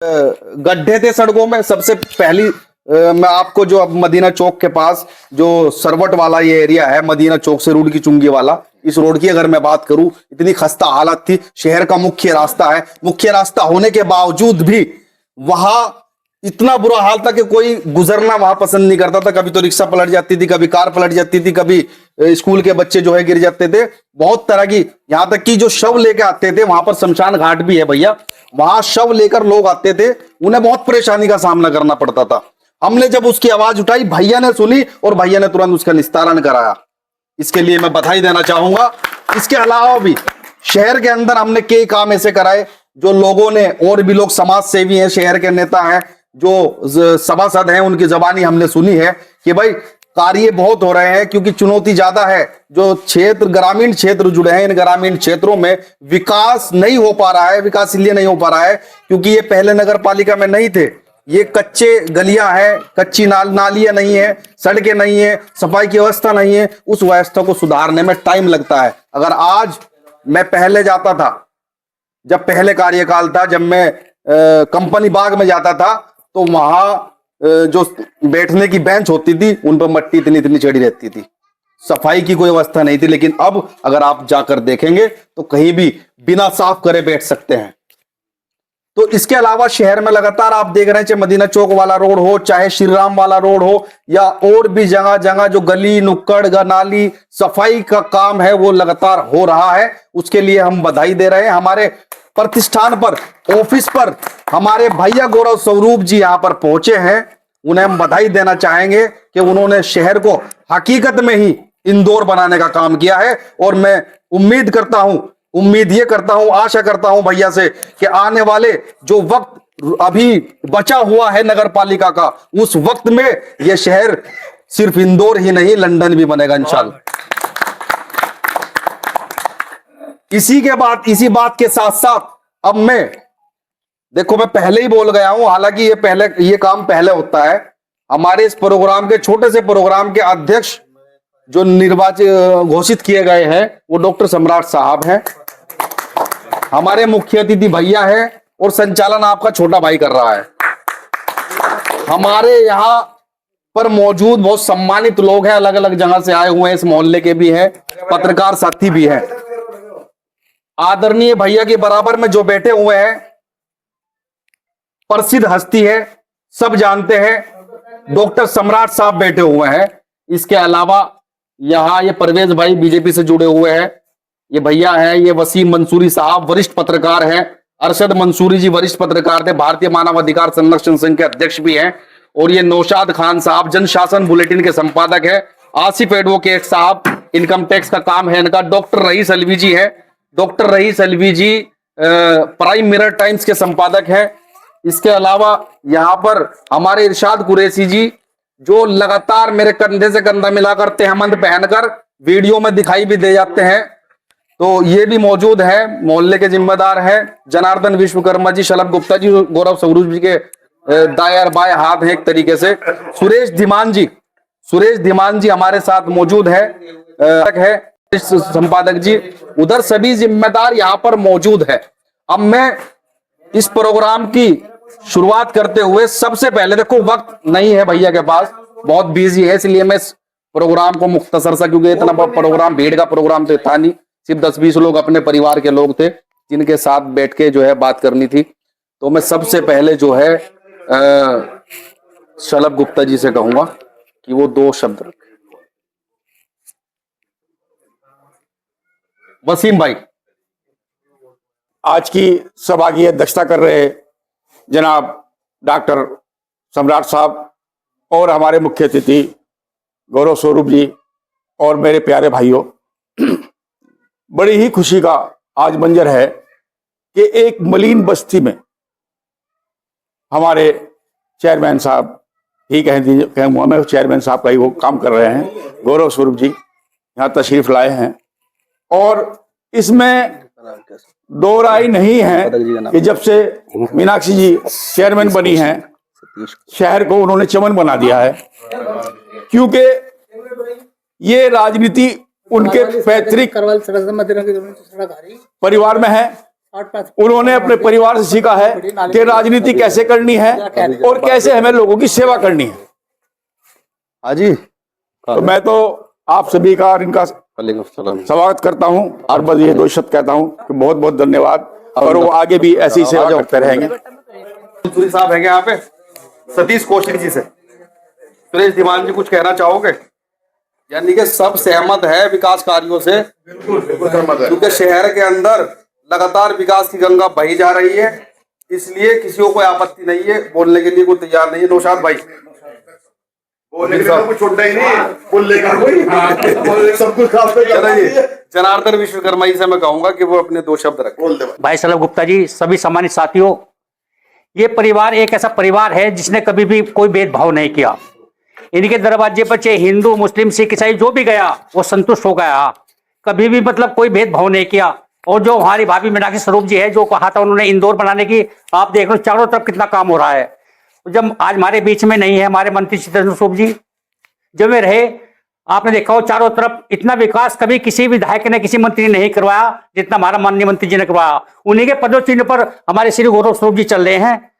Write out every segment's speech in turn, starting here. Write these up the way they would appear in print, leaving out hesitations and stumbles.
गड्ढे थे सड़कों में। सबसे पहली मैं आपको जो अब मदीना चौक के पास जो सरवट वाला ये एरिया है, मदीना चौक से रूड की चुंगी वाला, इस रोड की अगर मैं बात करूं, इतनी खस्ता हालत थी। शहर का मुख्य रास्ता है, मुख्य रास्ता होने के बावजूद भी वहां इतना बुरा हाल था कि कोई गुजरना वहां पसंद नहीं करता था। कभी तो रिक्शा पलट जाती थी, कभी कार पलट जाती थी, कभी स्कूल के बच्चे जो है गिर जाते थे। बहुत तरह की, यहां तक कि जो शव लेके आते थे, वहां पर शमशान घाट भी है भैया, वहां शव लेकर लोग आते थे, उन्हें बहुत परेशानी का सामना करना पड़ता था। हमने जब उसकी आवाज उठाई, भैया ने सुनी और भैया ने तुरंत उसका निस्तारण कराया। इसके लिए मैं बधाई देना चाहूंगा। इसके अलावा भी शहर के अंदर हमने कई काम ऐसे कराए जो लोगों ने, और भी लोग समाज सेवी हैं, शहर के नेता हैं, जो सभासद हैं, उनकी जबानी हमने सुनी है कि भाई कार्य बहुत हो रहे हैं, क्योंकि चुनौती ज्यादा है। जो क्षेत्र, ग्रामीण क्षेत्र जुड़े हैं, इन ग्रामीण क्षेत्रों में विकास नहीं हो पा रहा है। विकास इसलिए नहीं हो पा रहा है क्योंकि ये पहले नगर पालिका में नहीं थे। ये कच्चे गलियां हैं, कच्ची नालियां नहीं है, सड़कें नहीं है, सफाई की व्यवस्था नहीं है। उस व्यवस्था को सुधारने में टाइम लगता है। अगर आज मैं पहले जाता था, जब पहले कार्यकाल था, जब मैं कंपनी बाग में जाता था, तो वहां जो बैठने की बेंच होती थी, उन पर मट्टी इतनी इतनी चढ़ी रहती थी, सफाई की कोई व्यवस्था नहीं थी। लेकिन अब अगर आप जाकर देखेंगे तो कहीं भी बिना साफ करे बैठ सकते हैं। तो इसके अलावा शहर में लगातार आप देख रहे हैं, चाहे मदीना चौक वाला रोड हो, चाहे श्री राम वाला रोड हो, या और भी जगह जगह जो गली नुक्कड़ नाली सफाई का काम है वो लगातार हो रहा है। उसके लिए हम बधाई दे रहे हैं। हमारे प्रतिष्ठान पर, ऑफिस पर हमारे भैया गौरव स्वरूप जी यहां पर पहुंचे हैं, उन्हें हम बधाई देना चाहेंगे कि उन्होंने शहर को हकीकत में ही इंदौर बनाने का काम किया है। और मैं उम्मीद ये करता हूं, आशा करता हूं भैया से कि आने वाले जो वक्त अभी बचा हुआ है नगर पालिका का, उस वक्त में यह शहर सिर्फ इंदौर ही नहीं, लंदन भी बनेगा इंशाल्लाह। इसी बात के साथ साथ अब मैं, देखो मैं पहले ही बोल गया हूं, हालांकि ये काम पहले होता है। हमारे इस प्रोग्राम के, छोटे से प्रोग्राम के अध्यक्ष जो निर्वाचित घोषित किए गए हैं, वो डॉक्टर सम्राट साहब हैं। हमारे मुख्य अतिथि भैया हैं और संचालन आपका छोटा भाई कर रहा है। हमारे यहाँ पर मौजूद बहुत सम्मानित लोग हैं, अलग अलग जगह से आए हुए हैं, इस मोहल्ले के भी हैं, पत्रकार साथी भी हैं। आदरणीय भैया के बराबर में जो बैठे हुए हैं, प्रसिद्ध हस्ती है, सब जानते हैं, डॉक्टर सम्राट साहब बैठे हुए हैं। इसके अलावा यहां ये परवेज भाई बीजेपी से जुड़े हुए हैं, ये भैया हैं, ये वसीम मंसूरी साहब वरिष्ठ पत्रकार हैं, अरशद मंसूरी जी वरिष्ठ पत्रकार थे, भारतीय मानव अधिकार संरक्षण संघ के अध्यक्ष भी हैं, और ये नौशाद खान साहब जनशासन बुलेटिन के संपादक है, आसिफ एडवोकेट साहब इनकम टैक्स का काम है इनका, डॉक्टर रईस अलवी जी है, डॉक्टर रईस अलवी जी प्राइम मिरर टाइम्स के संपादक हैं। इसके अलावा यहां पर हमारे इरशाद कुरैशी जी, जो लगातार मेरे कंधे से कंधा मिलाकर तहमंद पहनकर वीडियो में दिखाई भी दे जाते हैं, तो ये भी मौजूद है, मोहल्ले के जिम्मेदार हैं। जनार्दन विश्वकर्मा जी, शलभ गुप्ता जी, गौरव स्वरूप जी के दाएं बाएं हाथ हैं एक तरीके से। सुरेश धीमान जी हमारे साथ मौजूद है संपादक जी, उधर सभी जिम्मेदार यहां पर मौजूद है। अब मैं इस प्रोग्राम की शुरुआत करते हुए सबसे पहले, देखो वक्त नहीं है भैया के पास, बहुत बिजी है, इसलिए मैं इस प्रोग्राम को मुख्तसर सा, क्योंकि इतना प्रोग्राम, भीड़ का प्रोग्राम तो था नहीं, सिर्फ 10-20 लोग अपने परिवार के लोग थे जिनके साथ बैठ के जो है बात करनी थी। तो मैं सबसे पहले जो है शलभ गुप्ता जी से कहूंगा कि वो 2 शब्द रखें। वसीम भाई। आज की सभा की अध्यक्षता कर रहे जनाब डॉक्टर सम्राट साहब और हमारे मुख्य अतिथि गौरव स्वरूप जी और मेरे प्यारे भाइयों, बड़ी ही खुशी का आज मंजर है कि एक मलिन बस्ती में हमारे चेयरमैन साहब ही कहूँगा मैं, चेयरमैन साहब का ही वो काम कर रहे हैं, गौरव स्वरूप जी यहाँ तशरीफ लाए हैं। और इसमें दो राय नहीं है कि जब से मीनाक्षी जी चेयरमैन बनी हैं, शहर को उन्होंने चमन बना दिया है, क्योंकि ये राजनीति उनके पैतृक परिवार में है उन्होंने अपने परिवार से सीखा है कि राजनीति कैसे करनी है और कैसे हमें लोगों की सेवा करनी है। हाँ जी, तो मैं तो आप सभी का और इनका स्वागत करता हूं और बस ये 2 शब्द कहता हूं कि बहुत बहुत धन्यवाद, और वो आगे भी ऐसी सेवा करते रहेंगे। मंसूरी साहब है यहाँ पे, सतीश कौशिक जी से। सुरेश धीमान जी कुछ कहना चाहोगे? यानी कि सब सहमत है विकास कार्यों से, क्योंकि शहर के अंदर लगातार विकास की गंगा बही जा रही है, इसलिए किसी को कोई आपत्ति नहीं है, बोलने के लिए कोई तैयार नहीं है। नौशाद भाई बोलने के लिए कुछ छोड़ना ही नहीं, बोलने का कोई सब कुछ चलिए। जनार्दन विश्वकर्मा जी से मैं कहूंगा कि वो अपने 2 शब्द रखें। भाई सलभ गुप्ता जी, सभी सम्मानित साथियों, ये परिवार एक ऐसा परिवार है जिसने कभी भी कोई भेदभाव नहीं किया। इनके दरवाजे पर चाहे हिंदू, मुस्लिम, सिख, ईसाई जो भी गया वो संतुष्ट हो गया, कभी भी मतलब कोई भेदभाव नहीं किया। और जो हमारी भाभी मीनाक्षी स्वरूप जी है, जो कहा था उन्होंने इंदौर बनाने की, आप देख लो चारों तरफ कितना काम हो रहा है। जब आज हमारे बीच में नहीं है हमारे मंत्री चित्तरंजन स्वरूप जी, जब वे रहे आपने देखा हो चारों तरफ इतना विकास कभी किसी विधायक ने, किसी मंत्री ने नहीं करवाया जितना हमारा माननीय मंत्री जी ने करवाया। उन्हीं के पदोचिन्ह पर हमारे श्री गौरव स्वरूप जी चल रहे हैं।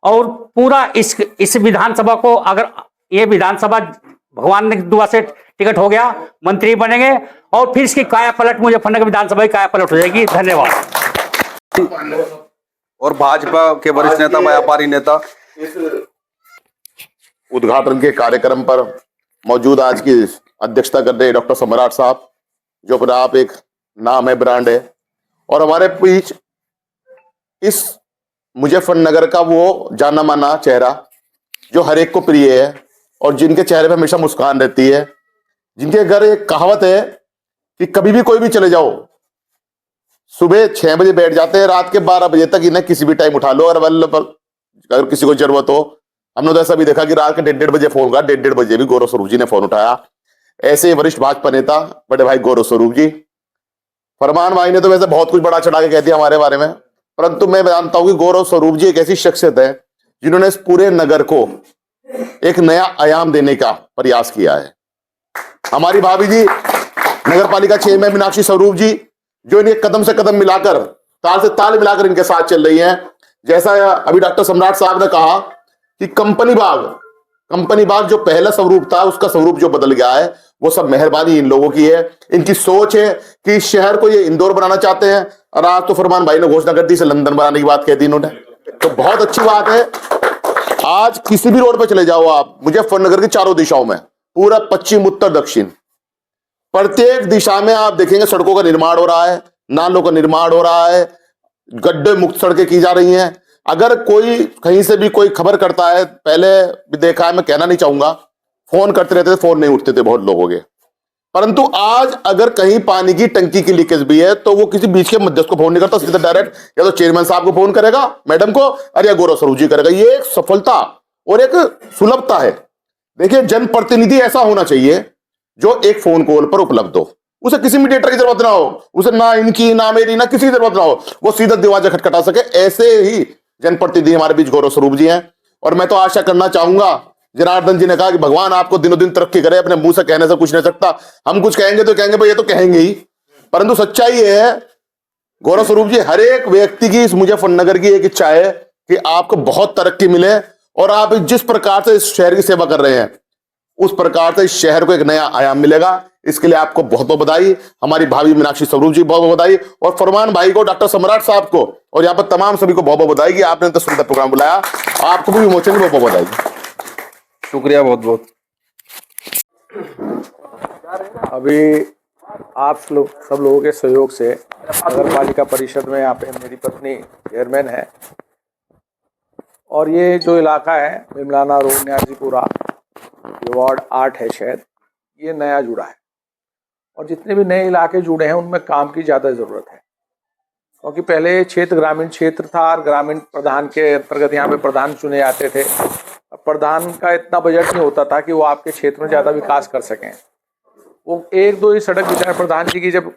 और पूरा इस विधानसभा को, अगर ये विधानसभा भगवान की दुआ से टिकट हो गया, मंत्री बनेंगे और फिर इसकी काया पलट, मुजफ्फरनगर विधानसभा की काया पलट हो जाएगी। धन्यवाद। और भाजपा के वरिष्ठ नेता, व्यापारी नेता, इस उद्घाटन के कार्यक्रम पर मौजूद आज की अध्यक्षता कर रहे डॉक्टर सम्राट साहब, जो अपने आप एक नाम है, ब्रांड है, और हमारे बीच इस मुजफ्फरनगर का वो जाना माना चेहरा जो हर एक को प्रिय है और जिनके चेहरे पे हमेशा मुस्कान रहती है, जिनके घर एक कहावत है कि कभी भी कोई भी चले जाओ, सुबह 6 बजे बैठ जाते हैं, रात के 12 बजे तक इन्हें किसी भी टाइम उठा लो, और अगर किसी को जरूरत हो। हमने तो ऐसा भी देखा कि रात के 1:30 बजे फोन करा, 1:30 बजे भी गौरव स्वरूप जी ने फोन उठाया। ऐसे वरिष्ठ भाजपा नेता बड़े भाई गौरव स्वरूप जी। फरमान भाई ने तो वैसे बहुत कुछ बड़ा चढ़ा के कह दिया हमारे बारे में, परंतु मैं जानता हूं कि गौरव स्वरूप जी एक ऐसी शख्सियत है जिन्होंने इस पूरे नगर को एक नया आयाम देने का प्रयास किया है। हमारी भाभी जी नगर पालिका 6 में मीनाक्षी स्वरूप जी, जो इन्हें कदम से कदम मिलाकर, ताल से ताल मिलाकर इनके साथ चल रही हैं। जैसा अभी डॉक्टर सम्राट साहब ने कहा कि कंपनी बाग जो पहला स्वरूप था, उसका स्वरूप जो बदल गया है, वो सब मेहरबानी इन लोगों की है। इनकी सोच है कि इस शहर को ये इंदौर बनाना चाहते हैं, और आज तो फरमान भाई ने घोषणा कर दी, इसे लंदन बनाने की बात कह दी इन्होंने, तो बहुत अच्छी बात है। आज किसी भी रोड पर चले जाओ आप, मुजफ्फरनगर की चारों दिशाओं में, पूरा पश्चिम, उत्तर, दक्षिण, प्रत्येक दिशा में आप देखेंगे सड़कों का निर्माण हो रहा है, नालों का निर्माण हो रहा है, गड्ढे मुक्त सड़कें की जा रही हैं। अगर कोई कहीं से भी कोई खबर करता है, पहले भी देखा है, मैं कहना नहीं चाहूंगा, फोन करते रहते थे, फोन नहीं उठते थे बहुत लोगों के, परंतु आज अगर कहीं पानी की टंकी की लीकेज भी है तो वो किसी बीच के मध्यस्थ को फोन नहीं करता, सीधा डायरेक्ट या तो चेयरमैन साहब को फोन करेगा, मैडम को, अरे या गौरव स्वरूप जी करेगा। ये एक सफलता और एक सुलभता है। देखिए, जनप्रतिनिधि ऐसा होना चाहिए जो एक फोन कॉल पर उपलब्ध हो, उसे किसी मीडिएटर की जरूरत ना हो, उसे ना इनकी ना मेरी ना किसी की जरूरत ना हो, वो सीधा दरवाजा खटखटा सके। ऐसे ही जनप्रतिनिधि हमारे बीच गौरव स्वरूप जी हैं। और मैं तो आशा करना चाहूंगा, जनार्दन जी ने कहा कि भगवान आपको दिनों दिन तरक्की करे, अपने मुंह से कहने से कुछ नहीं सकता, हम कुछ कहेंगे तो कहेंगे भाई ये तो कहेंगे ही, परंतु सच्चाई ये है गौरव स्वरूप जी, हर एक व्यक्ति की, इस मुजफ्फरनगर की एक इच्छा है कि आपको बहुत तरक्की मिले, और आप जिस प्रकार से इस शहर की सेवा कर रहे हैं उस प्रकार से इस शहर को एक नया आयाम मिलेगा। इसके लिए आपको बहुत बहुत बधाई, हमारी भाभी मीनाक्षी स्वरूप जी बहुत बहुत बधाई, और फरमान भाई को, डॉक्टर सम्राट साहब को, और यहाँ पर तमाम सभी को बहुत बहुत बधाई कि आपने तो सुंदर प्रोग्राम बुलाया। आपको भी विमोचन की बहुत बहुत बधाई, शुक्रिया बहुत बहुत। अभी आप सब लोगों के सहयोग से नगर पालिका परिषद में यहाँ पे मेरी पत्नी चेयरमैन है, और ये जो इलाका है विमलाना रोड, न्याजीपुरा, ये वार्ड 8 है शायद, ये नया जुड़ा है, और जितने भी नए इलाके जुड़े हैं उनमें काम की ज़्यादा ज़रूरत है, क्योंकि पहले क्षेत्र ग्रामीण क्षेत्र था, और ग्रामीण प्रधान के अंतर्गत यहाँ पे प्रधान चुने जाते थे। अब प्रधान का इतना बजट नहीं होता था कि वो आपके क्षेत्र में ज़्यादा विकास कर सकें। वो 1-2 ही सड़क बेचारे प्रधान जी की जब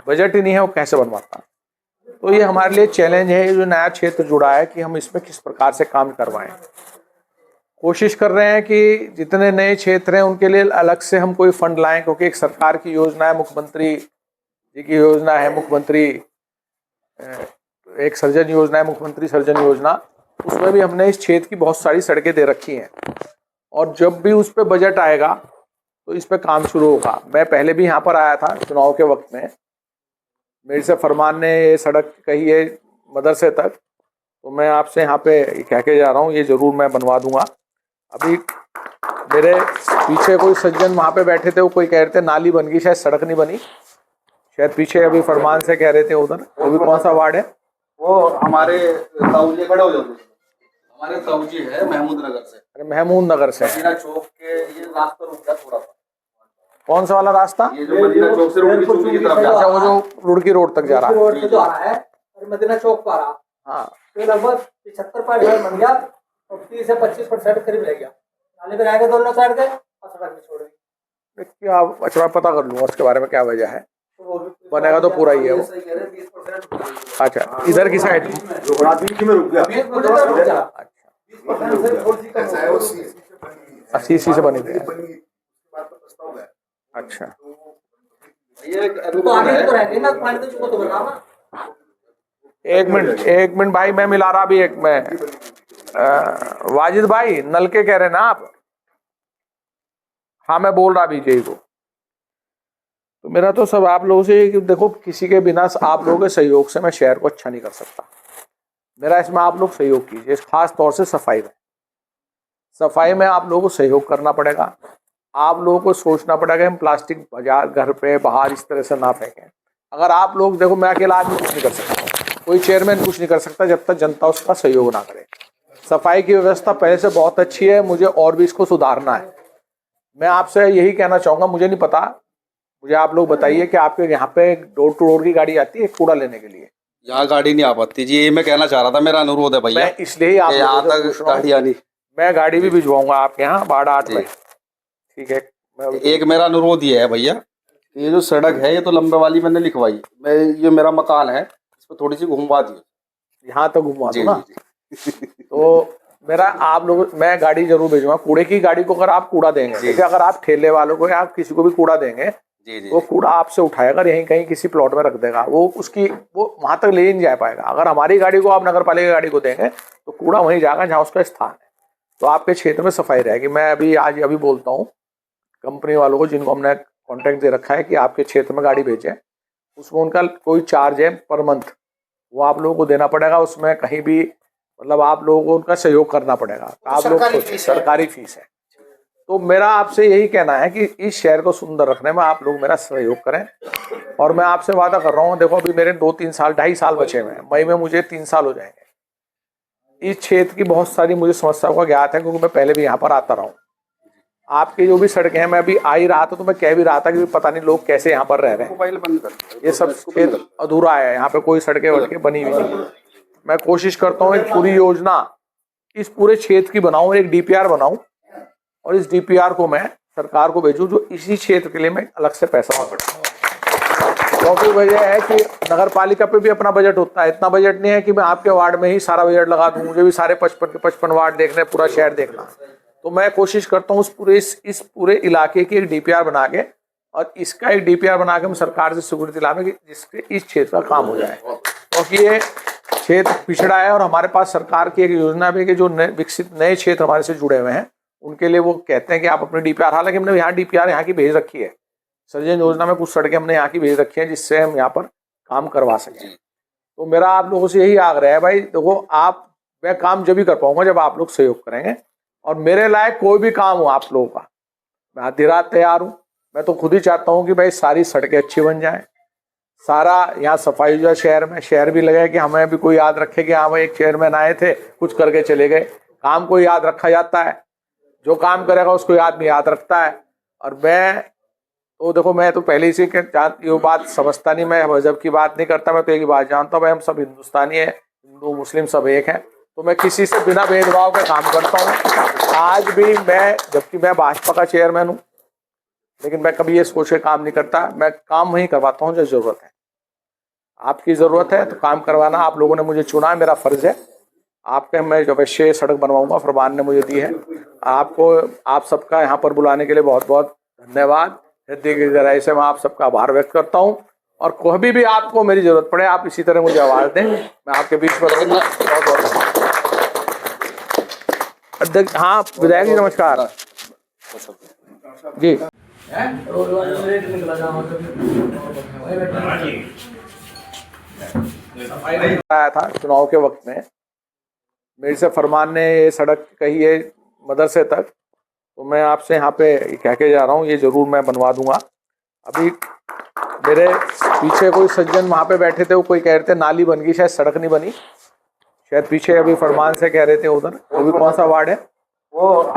बजट ही नहीं है, वो कैसे बनवाता। तो ये हमारे लिए चैलेंज है, जो नया क्षेत्र जुड़ा है, कि हम इसमें किस प्रकार से काम करवाएं। कोशिश कर रहे हैं कि जितने नए क्षेत्र हैं उनके लिए अलग से हम कोई फंड लाएं, क्योंकि एक सरकार की योजना है, मुख्यमंत्री जी की योजना है, मुख्यमंत्री एक सर्जन योजना है, मुख्यमंत्री सर्जन योजना, उसमें भी हमने इस क्षेत्र की बहुत सारी सड़कें दे रखी हैं और जब भी उस पर बजट आएगा तो इस पे काम शुरू होगा। मैं पहले भी यहाँ पर आया था चुनाव के वक्त में, मेरे से फरमान ने ये सड़क कही है मदरसे तक, तो मैं आपसे यहाँ पे कह के जा रहा हूँ ये ज़रूर मैं बनवा दूंगा। अभी मेरे पीछे कोई सज्जन वहाँ पे बैठे थे, वो कोई कह रहे थे नाली बन गई, शायद सड़क नहीं बनी, शायद पीछे अभी फरमान से कह रहे थे उधर। वो भी कौन सा वार्ड है? वो हमारे ताऊजी खड़े हो जाते, हमारे ताऊजी है महमूद नगर से। अरे महमूद नगर से। मदीना चौक के ये रास्ता रुक गया थोड़ा सा। कौन सा वाला रास्ता? ये जो मदीना चौक से रुड़की चुंगी की तरफ अच्छा, वो जो रुड़की रोड तक जा रहा है। रोड पे जो आ रहा है और मदीना चौक पर आ रहा, हाँ, तो लगभग 75% बन गया और 30 से 25% करीब रह गया। नाले पे रहेगा दोनों साइड के और सड़क भी छोड़ दी। क्या अच्छा, मैं पता कर लूंगा उसके बारे में क्या वजह है। तो वो भी बनेगा तो पूरा ही है वो। 20% अच्छा, इधर की साइड में। बीच में रुक गया। अच्छा, सीसी से बनी हुई है। अच्छा, तो आगे भी तो रहेंगे ना, पानी तो चुको तो बताओ ना। एक मिनट भाई, मैं मिला रहा अभी एक मैं वाजिद भाई, नलके कह रहे हैं ना आप? हाँ, मैं बोल रहा अभी जय को। तो मेरा तो सब आप लोगों से कि देखो, किसी के बिना आप लोगों के सहयोग से मैं शहर को अच्छा नहीं कर सकता। मेरा इसमें आप लोग सहयोग कीजिए, खास तौर से सफाई में आप लोगों को सहयोग करना पड़ेगा। आप लोगों को सोचना पड़ेगा हम प्लास्टिक बाजार घर पे बाहर इस तरह से ना फेंकें। अगर आप लोग देखो, मैं अकेला आदमी कुछ नहीं कर सकता, कोई चेयरमैन कुछ नहीं कर सकता जब तक जनता उसका सहयोग ना करे। सफाई की व्यवस्था पहले से बहुत अच्छी है, मुझे और भी इसको सुधारना है। मैं आपसे यही कहना चाहूँगा, मुझे नहीं पता, मुझे आप लोग बताइए कि आपके यहाँ पे डोर टू डोर की गाड़ी आती है कूड़ा लेने के लिए? यहाँ गाड़ी नहीं आ पाती जी, ये मैं कहना चाह रहा था, मेरा अनुरोध है भैया। मैं इसलिए आप यहाँ तक गाड़ी आनी, मैं गाड़ी भी भिजवाऊंगा आपके यहाँ 8:30 में, ठीक है? एक मेरा अनुरोध ये है भैया, ये जो सड़क है ये तो लंबे वाली मैंने लिखवाई, मैं ये मेरा मकान है, इस पर थोड़ी सी घुमवा दी, यहाँ तक घुमवा दो ना। जी। तो मेरा आप लोग, मैं गाड़ी जरूर भेजूंगा कूड़े की गाड़ी को। अगर आप कूड़ा देंगे, जैसे अगर आप ठेले वालों को या आप किसी को भी कूड़ा देंगे, वो कूड़ा आपसे उठाएगा, यहीं कहीं किसी प्लॉट में रख देगा, वो वहां तक ले नहीं जा पाएगा। अगर हमारी गाड़ी को आप नगर पालिका गाड़ी को देंगे तो कूड़ा वहीं जाएगा जहाँ उसका स्थान है, तो आपके क्षेत्र में सफाई रहेगी। मैं अभी बोलता हूँ कंपनी वालों को, जिनको हमने कॉन्ट्रैक्ट दे रखा है कि आपके क्षेत्र में गाड़ी भेजें, उसमें उनका कोई चार्ज है पर मंथ, वो आप लोगों को देना पड़ेगा। उसमें कहीं भी मतलब आप लोगों को उनका सहयोग करना पड़ेगा। आप लोग सरकारी फीस है। तो मेरा आपसे यही कहना है कि इस शहर को सुंदर रखने में आप लोग मेरा सहयोग करें। और मैं आपसे वादा कर रहा हूँ, देखो अभी मेरे 2-3 साल 2.5 साल बचे हुए हैं, मई में मुझे 3 साल हो जाएंगे। इस क्षेत्र की बहुत सारी मुझे समस्याओं का ज्ञात है, क्योंकि मैं पहले भी यहाँ पर आता रहा हूँ। आपकी जो भी सड़कें हैं, मैं अभी आ ही रहा था तो मैं कह भी रहा था कि पता नहीं लोग कैसे यहाँ पर रह रहे हैं, ये सब क्षेत्र अधूरा है, यहाँ पे कोई सड़कें वड़कें बनी हुई नहीं। मैं कोशिश करता हूँ एक पूरी योजना इस पूरे क्षेत्र की बनाऊं, एक डीपीआर बनाऊं, और इस डीपीआर को मैं सरकार को भेजूं, जो इसी क्षेत्र के लिए मैं अलग से पैसा मांगता। क्योंकि वजह है कि नगर पालिका पे भी अपना बजट होता है, इतना बजट नहीं है कि मैं आपके वार्ड में ही सारा बजट लगा दूं, मुझे भी सारे 55 के 55 वार्ड देखने, पूरा शहर देखना। तो मैं कोशिश करता हूँ इस पूरे इलाके की एक डीपीआर बना के, और इसका एक डीपीआर बना के हम सरकार से स्वीकृति दिलावे कि जिससे इस क्षेत्र का काम हो जाए। क्योंकि ये क्षेत्र पिछड़ा है और हमारे पास सरकार की एक योजना भी है कि जो विकसित नए क्षेत्र हमारे से जुड़े हुए हैं उनके लिए वो कहते हैं कि आप अपनी डीपीआर, हालांकि हमने यहाँ डीपीआर यहाँ की भेज रखी है, सर्जन योजना में कुछ सड़कें हमने यहाँ की भेज रखी हैं जिससे हम यहाँ पर काम करवा सकें। तो मेरा आप लोगों से यही आग्रह है भाई, देखो मैं काम जब भी कर पाऊंगा जब आप लोग सहयोग करेंगे, और मेरे लायक कोई भी काम हो आप लोगों का, मैं आधी रात तैयार हूँ। मैं तो खुद ही चाहता हूँ कि भाई सारी सड़कें अच्छी बन जाएं, सारा यहाँ सफाई जो है शहर में, शहर भी लगे कि हमें भी कोई याद रखे कि हाँ भाई एक चेयरमैन आए थे कुछ करके चले गए। काम को याद रखा जाता है, जो काम करेगा उसको आदमी याद रखता है। और मैं तो पहले ही से ये बात समझता नहीं, मैं मजहब की बात नहीं करता, मैं तो एक बात जानता हूँ भाई हम सब हिंदुस्तानी है, हिंदू मुस्लिम सब एक हैं। तो मैं किसी से बिना भेदभाव के काम करता हूँ। आज भी जबकि मैं भाजपा का चेयरमैन हूँ, लेकिन मैं कभी ये सोच के काम नहीं करता, मैं काम वहीं करवाता हूँ जो जरूरत है। आपकी जरूरत है तो काम करवाना, आप लोगों ने मुझे चुना है, मेरा फर्ज है। आपके मैं अवश्य सड़क बनवाऊंगा, फरमान ने मुझे दी है। आप सबका यहाँ पर बुलाने के लिए बहुत बहुत धन्यवाद। हृदय की गहराई से मैं आप सबका आभार व्यक्त करता हूँ। और कभी भी आपको मेरी जरूरत पड़े आप इसी तरह मुझे आवाज दें, मैं आपके बीच में रहूंगा। अध्यक्ष, हाँ विधायक जी नमस्कार जी। आया था चुनाव के वक्त में, मेरे से फरमान ने ये सड़क कही है मदरसे तक, तो मैं आपसे यहाँ पे कह के जा रहा हूँ, ये जरूर मैं बनवा दूंगा। अभी मेरे पीछे कोई सज्जन वहाँ पे बैठे थे, वो कोई कह रहे थे नाली बन गई, शायद सड़क नहीं बनी, शायद पीछे अभी फरमान से कह रहे थे उधर। वो भी कौन सा वार्ड है? वो